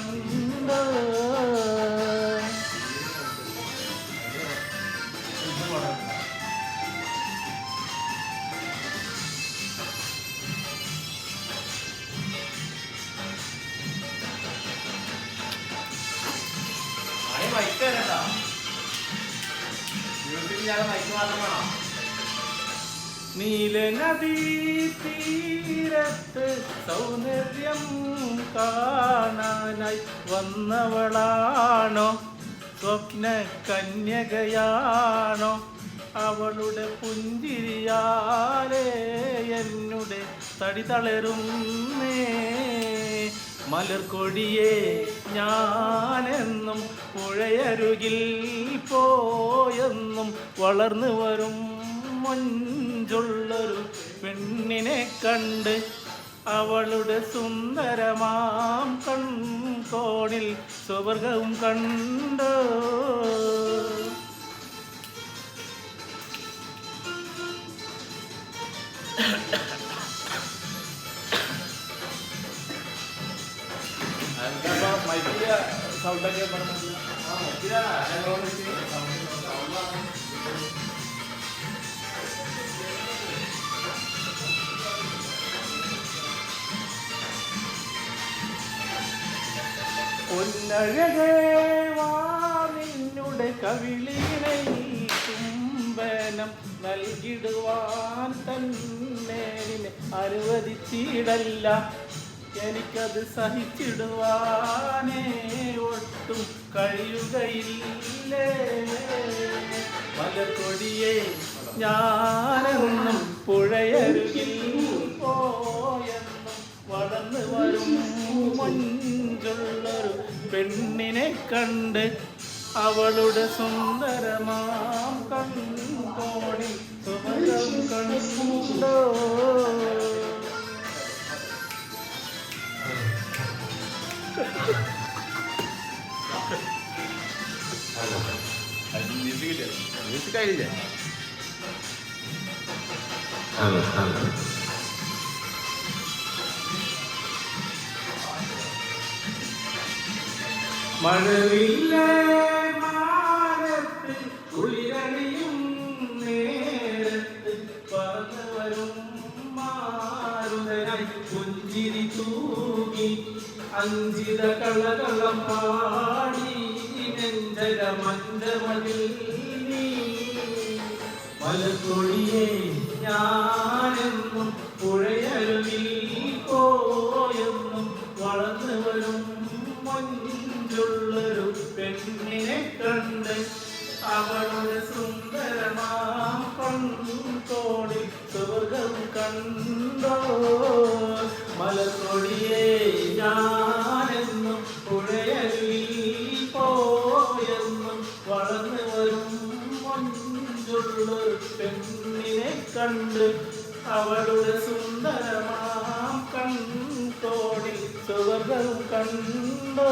കണ്ടോ. നീലനദീ തീരത്ത് സൗന്ദര്യം കാണാനായി വന്നവളാണോ, സ്വപ്ന കന്യകയാണോ? അവളുടെ പുഞ്ചിരിയാലേ എന്നുടെ തടി തളരുന്നേ. മലർക്കൊടിയേ ഞാനെന്നും പുഴയരുകിൽ പോയെന്നും വളർന്നു വരും മൊഞ്ചുള്ളൊരു പെണ്ണിനെ കണ്ട്, അവളുടെ സുന്ദരമാം കൺകോണിൽ സ്വർഗവും കണ്ടു. സൗണ്ടൊക്കെ പൊന്നഴകേ വാ നിന്നുടെ കവിളിനെ ചുംബനം നൽകിടുവാൻ തന്നെ അനുവദിച്ചിടല്ല. എനിക്കത് സഹിച്ചിടുവാനേ ഒട്ടും കഴിയുകയില്ലേ. മലർക്കൊടിയേ ഞാനെന്നും പുഴയരുകിൽ പോയെന്നും വളർന്നു വരും മൊഞ്ചുള്ളൊരു പെണ്ണിനെ കണ്ട്, അവളുടെ സുന്ദരമാം കൺകോണിൽ സുവർഗം കണ്ടോ. മ്യൂസിക്കായില്ലേ? മഴവില്ലേ മാനത്ത് കുളിരണിയും നേരത്ത് പറന്നു വരും മാരുതനായി പുഞ്ചിരി തൂകി അഞ്ചിത കളകളം പാടി നെഞ്ചര മഞ്ചമതിൽ നീ. മലർക്കൊടിയേ ഞാനെന്നും പുഴയരുവിൽ പോയെന്നും വളർന്നു വരും മൊഞ്ചുള്ളൊരു പെണ്ണിനെ കണ്ട്, അവളുടെ സുന്ദരമാം കൺകോണിൽ സ്വർഗം കണ്ടോ. മലർക്കൊടിയേ ഞാനെന്നും പുഴയരുവിൽ പോയെന്നും വളർന്നു വരും മൊഞ്ചുള്ളൊരു പെണ്ണിനെ കണ്ട്, അവളുടെ സുന്ദരമാം കൺകോണിൽ സ്വർഗം കണ്ടോ.